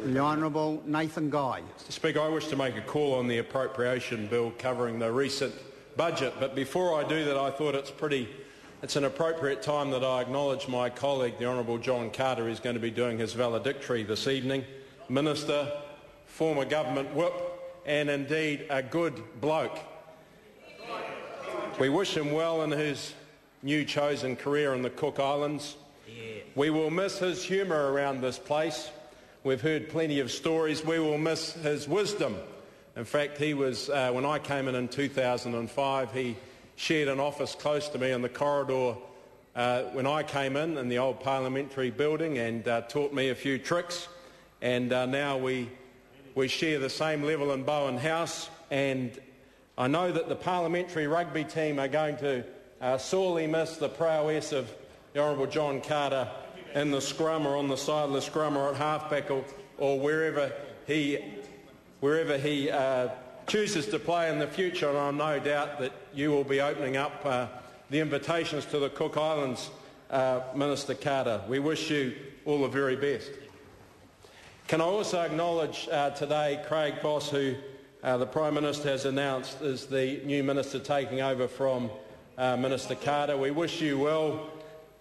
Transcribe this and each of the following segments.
The Honourable Nathan Guy. Mr Speaker, I wish to make a call on the appropriation bill covering the recent budget, but before I do that I thought it's an appropriate time that I acknowledge my colleague, the Honourable John Carter, who's going to be doing his valedictory this evening. Minister, former government whip, and indeed a good bloke. We wish him well in his new chosen career in the Cook Islands. We will miss his humour around this place. We've heard plenty of stories. We will miss his wisdom. In fact, he was, when I came in 2005, he shared an office close to me in the corridor when I came in the old parliamentary building, and taught me a few tricks. And now we share the same level in Bowen House, and I know that the parliamentary rugby team are going to sorely miss the prowess of the Honourable John Carter in the scrum or on the side of the scrum or at halfback or wherever he chooses to play in the future, and I'm no doubt that you will be opening up the invitations to the Cook Islands, Minister Carter. We wish you all the very best. Can I also acknowledge today Craig Voss, who the Prime Minister has announced is the new Minister taking over from Minister Carter. We wish you well,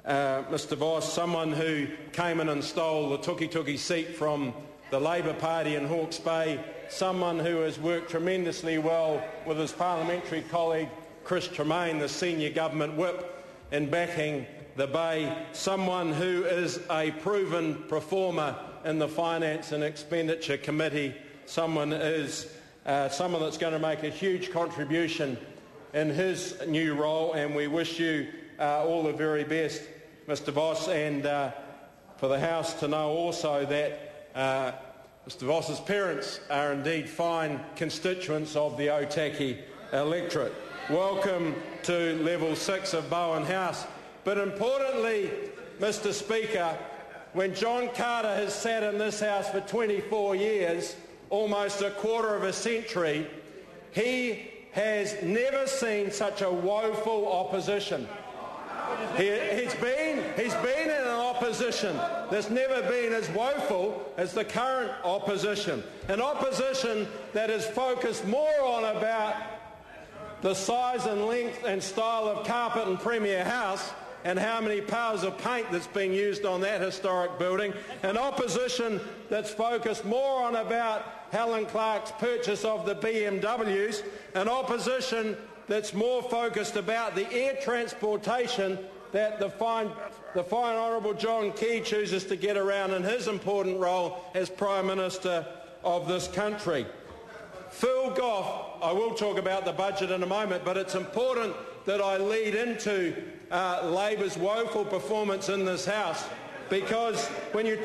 Mr Voss, someone who came in and stole the Tuki seat from the Labor Party in Hawke's Bay, someone who has worked tremendously well with his parliamentary colleague Chris Tremaine, the senior government whip, in backing the Bay, someone who is a proven performer in the Finance and Expenditure Committee, someone that's going to make a huge contribution in his new role, and we wish you all the very best, Mr Voss, and for the House to know also that Mr Voss's parents are indeed fine constituents of the Otaki electorate. Welcome to Level 6 of Bowen House. But importantly, Mr Speaker, when John Carter has sat in this House for 24 years, almost a quarter of a century, he has never seen such a woeful opposition. He's been in an opposition that's never been as woeful as the current opposition. An opposition that is focused more on about the size and length and style of carpet in Premier House and how many pails of paint that's being used on that historic building. An opposition that's focused more on about Helen Clark's purchase of the BMWs. An opposition that's more focused about the air transportation that the fine Honourable John Key chooses to get around in his important role as Prime Minister of this country. Phil Goff, I will talk about the budget in a moment, but it's important that I lead into Labor's woeful performance in this House, because when you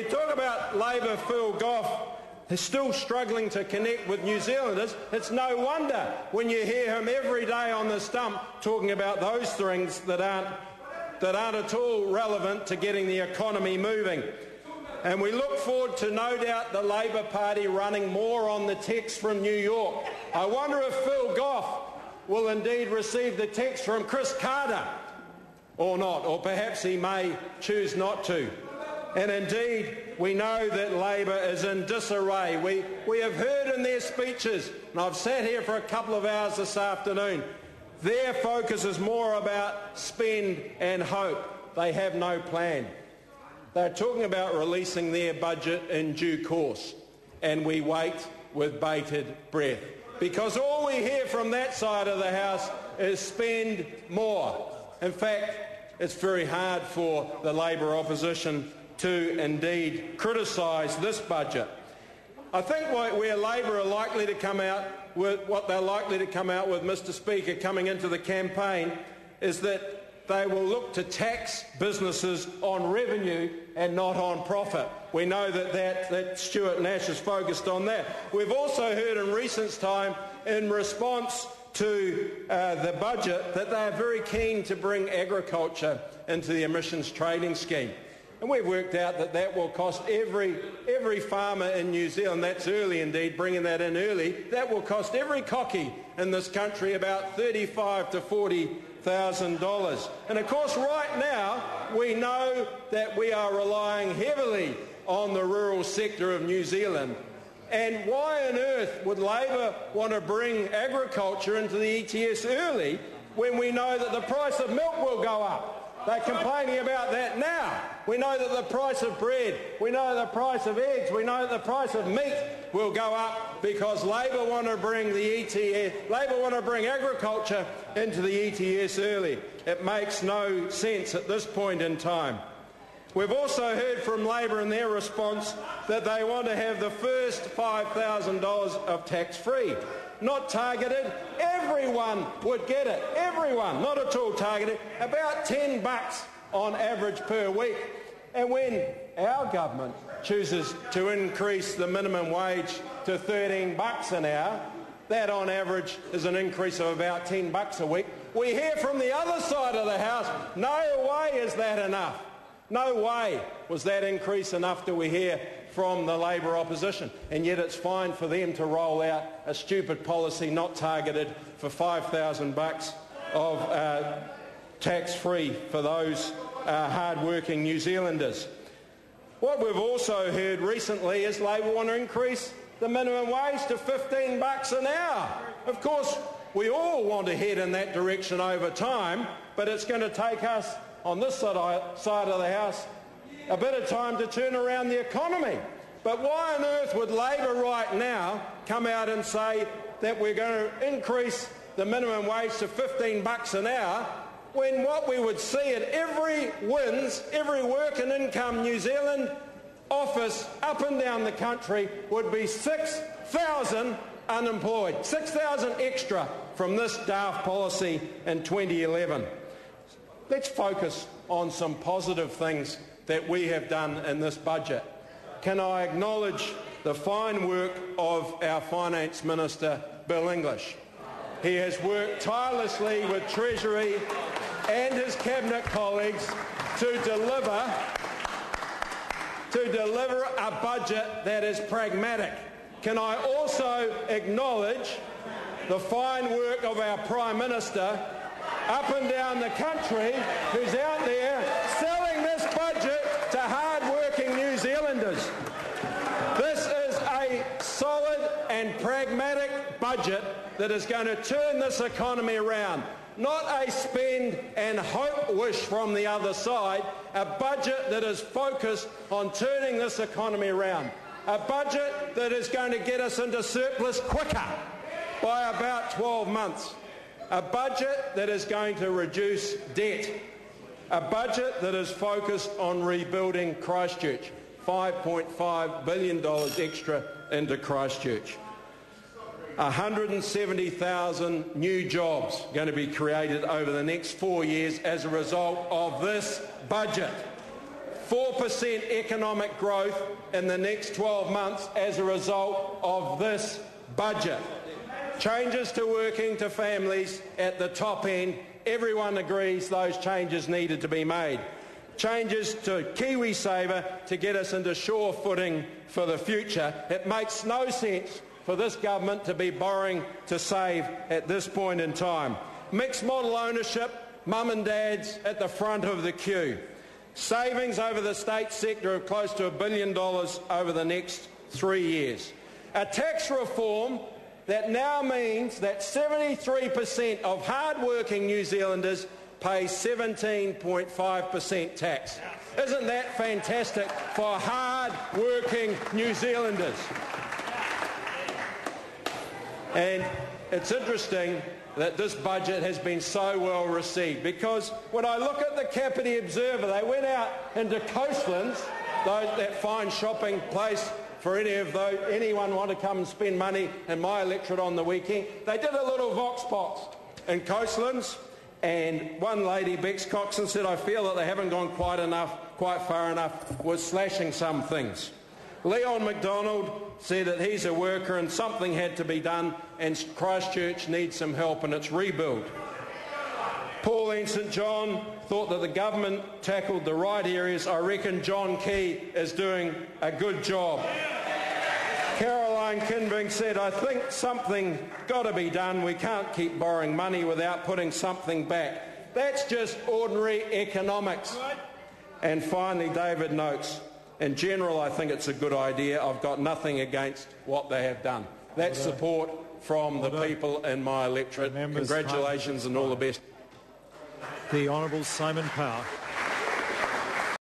talk about Labor, Phil Goff is still struggling to connect with New Zealanders. It's no wonder when you hear him every day on the stump talking about those things that aren't at all relevant to getting the economy moving. And we look forward to, no doubt, the Labor Party running more on the text from New York. I wonder if Phil Goff will indeed receive the text from Chris Carter or not, or perhaps he may choose not to. And indeed, we know that Labor is in disarray. We have heard in their speeches, and I've sat here for a couple of hours this afternoon, their focus is more about spend and hope. They have no plan. They're talking about releasing their budget in due course, and we wait with bated breath, because all we hear from that side of the House is spend more. In fact, it's very hard for the Labor opposition to indeed criticise this budget. I think where Labor are likely to come out with, what they're likely to come out with, Mr Speaker, coming into the campaign, is that they will look to tax businesses on revenue and not on profit. We know that Stuart Nash is focused on that. We've also heard in recent time, in response to the budget, that they are very keen to bring agriculture into the emissions trading scheme. And we've worked out that will cost every farmer in New Zealand, that's early indeed, bringing that in early, that will cost every cocky in this country about $35,000 to $40,000. And of course right now we know that we are relying heavily on the rural sector of New Zealand. And why on earth would Labor want to bring agriculture into the ETS early when we know that the price of milk will go up? They're complaining about that now. We know that the price of bread, we know the price of eggs, we know that the price of meat will go up because Labor want to bring agriculture into the ETS early. It makes no sense at this point in time. We've also heard from Labor in their response that they want to have the first $5,000 of tax-free. Not targeted, everyone would get it. Everyone, not at all targeted, about $10 on average per week. And when our government chooses to increase the minimum wage to $13 an hour, that on average is an increase of about $10 a week. We hear from the other side of the House, no way is that enough. No way was that increase enough, do we hear from the Labor opposition. And yet it's fine for them to roll out a stupid policy not targeted for $5,000 of tax-free for those hard-working New Zealanders. What we've also heard recently is Labor want to increase the minimum wage to $15 an hour. Of course, we all want to head in that direction over time, but it's going to take us on this side of the House a bit of time to turn around the economy. But why on earth would Labor right now come out and say that we're going to increase the minimum wage to $15 an hour when what we would see at every work and income New Zealand office up and down the country would be 6,000 unemployed, 6,000 extra from this daft policy in 2011. Let's focus on some positive things that we have done in this budget. Can I acknowledge the fine work of our Finance Minister, Bill English? He has worked tirelessly with Treasury and his Cabinet colleagues to deliver a budget that is pragmatic. Can I also acknowledge the fine work of our Prime Minister up and down the country who's out there selling this budget to hard-working New Zealanders. This is a solid and pragmatic budget that is going to turn this economy around. Not a spend and hope wish from the other side, a budget that is focused on turning this economy around. A budget that is going to get us into surplus quicker by about 12 months. A budget that is going to reduce debt. A budget that is focused on rebuilding Christchurch. $5.5 billion extra into Christchurch. 170,000 new jobs going to be created over the next 4 years as a result of this budget. 4% economic growth in the next 12 months as a result of this budget. Changes to working to families at the top end. Everyone agrees those changes needed to be made. Changes to KiwiSaver to get us into sure footing for the future. It makes no sense for this government to be borrowing to save at this point in time. Mixed model ownership, mum and dads at the front of the queue. Savings over the state sector of close to $1 billion over the next 3 years. A tax reform that now means that 73% of hard-working New Zealanders pay 17.5% tax. Isn't that fantastic for hard-working New Zealanders? And it's interesting that this budget has been so well received, because when I look at the Kapiti Observer, they went out into Coastlands, that fine shopping place for anyone want to come and spend money in my electorate on the weekend. They did a little vox box in Coastlands, and one lady, Bex Coxon, said, I feel that they haven't gone quite far enough with slashing some things. Leon MacDonald said that he's a worker and something had to be done, and Christchurch needs some help in its rebuild. Pauline St John thought that the government tackled the right areas. I reckon John Key is doing a good job. Caroline Kinbing said, I think something got to be done. We can't keep borrowing money without putting something back. That's just ordinary economics. And finally, David Noakes, In general, I think it's a good idea. I've got nothing against what they have done. That's support from the people in my electorate. Congratulations and all the best. The Honourable Simon Power.